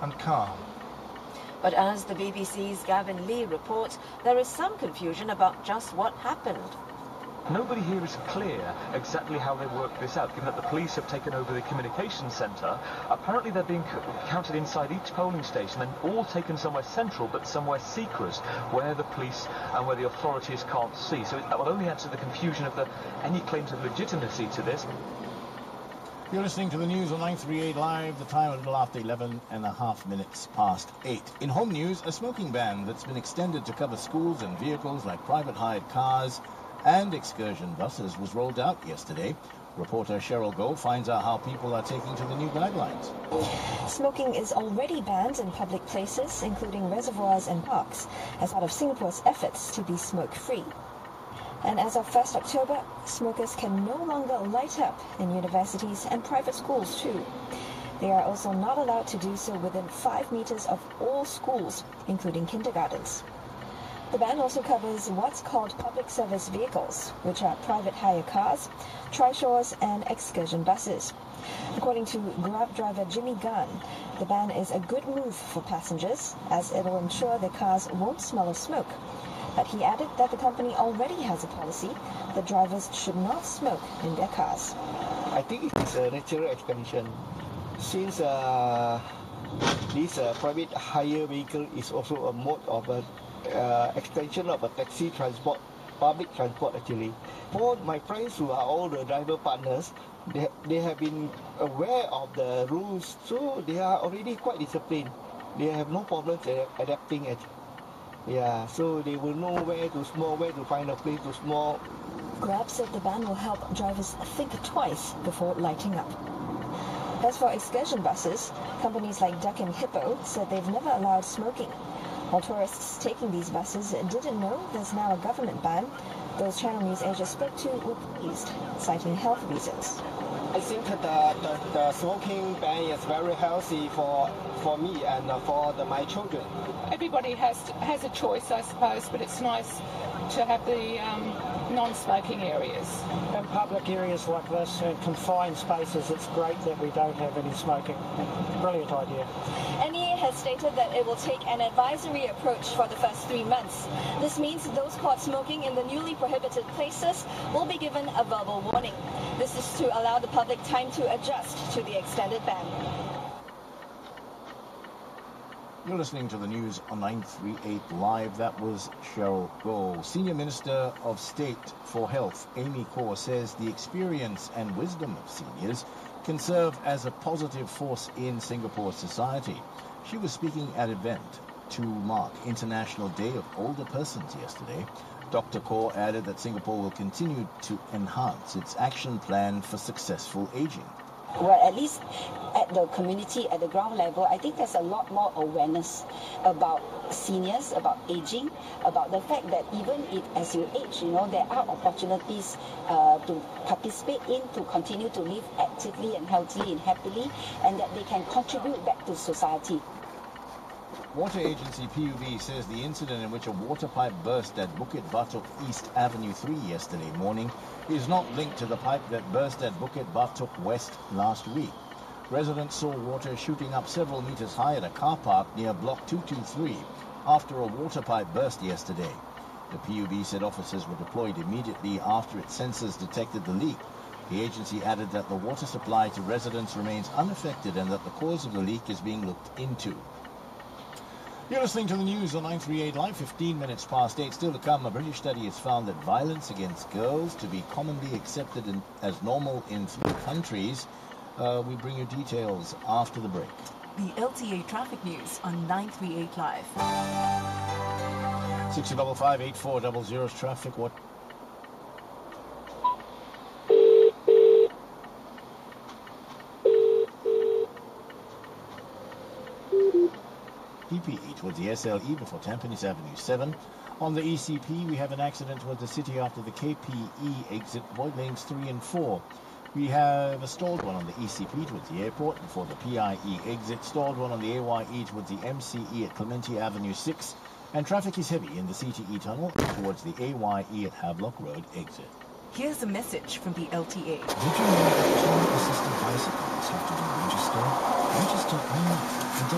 and calm. But as the BBC's Gavin Lee reports, there is some confusion about just what happened. Nobody here is clear exactly how they worked this out, given that the police have taken over the communications centre. Apparently they're being counted inside each polling station and all taken somewhere central but somewhere secret, where the police and where the authorities can't see. So that will only add to the confusion of any claims of legitimacy to this. You're listening to the news on 938 Live, the time a little after 11.5 8. In home news, a smoking ban that's been extended to cover schools and vehicles like private hired cars and excursion buses was rolled out yesterday. Reporter Cheryl Goh finds out how people are taking to the new guidelines. Smoking is already banned in public places, including reservoirs and parks, as part of Singapore's efforts to be smoke-free. And as of 1st October, smokers can no longer light up in universities and private schools too. They are also not allowed to do so within 5 meters of all schools, including kindergartens. The ban also covers what's called public service vehicles, which are private hire cars, trishaws and excursion buses. According to Grab driver Jimmy Gunn, the ban is a good move for passengers as it will ensure their cars won't smell of smoke. But he added that the company already has a policy that drivers should not smoke in their cars. I think it is a natural expansion. Since this private hire vehicle is also a mode of extension of a taxi transport, public transport actually. For my friends who are all the driver partners, they have been aware of the rules, so they are already quite disciplined. They have no problems adapting it. Yeah, so they will know where to smoke, where to find a place to smoke. Grab said the ban will help drivers think twice before lighting up. As for excursion buses, companies like Duck and Hippo said they've never allowed smoking. While tourists taking these buses didn't know there's now a government ban, those Channel News Asia spoke to were pleased, citing health reasons. I think the smoking ban is very healthy for me and for my children. Everybody has a choice, I suppose, but it's nice to have the non-smoking areas. In public areas like this, in confined spaces, it's great that we don't have any smoking. Brilliant idea. NEA has stated that it will take an advisory approach for the first 3 months. This means those caught smoking in the newly prohibited places will be given a verbal warning. This is to allow the public time to adjust to the extended ban. You're listening to the news on 938 Live. That was Cheryl Goh. Senior Minister of State for Health, Amy Khor, says the experience and wisdom of seniors can serve as a positive force in Singapore's society. She was speaking at an event to mark International Day of Older Persons yesterday. Dr. Khor added that Singapore will continue to enhance its action plan for successful aging. Well, at least at the community, at the ground level, I think there's a lot more awareness about seniors, about aging, about the fact that even if as you age, there are opportunities to participate in, to continue to live actively and healthily and happily, and that they can contribute back to society. Water agency PUB says the incident in which a water pipe burst at Bukit Batok East Avenue 3 yesterday morning is not linked to the pipe that burst at Bukit Batok West last week. Residents saw water shooting up several meters high at a car park near Block 223 after a water pipe burst yesterday. The PUB said officers were deployed immediately after its sensors detected the leak. The agency added that the water supply to residents remains unaffected and that the cause of the leak is being looked into. You're listening to the news on 938 Live, 15 minutes past 8. Still to come, a British study has found that violence against girls to be commonly accepted as normal in 3 countries. We bring you details after the break. The LTA traffic news on 938 Live. 655-8400 traffic. What? PP towards the SLE before Tampines Avenue 7. On the ECP, we have an accident towards the city after the KPE exit, Void Lanes 3 and 4. We have a stalled one on the ECP towards the airport before the PIE exit, stalled one on the AYE towards the MCE at Clementi Avenue 6, and traffic is heavy in the CTE tunnel towards the AYE at Havelock Road exit. Here's a message from the LTA. Did you know that child-assisted bicycles have to be registered? Register online at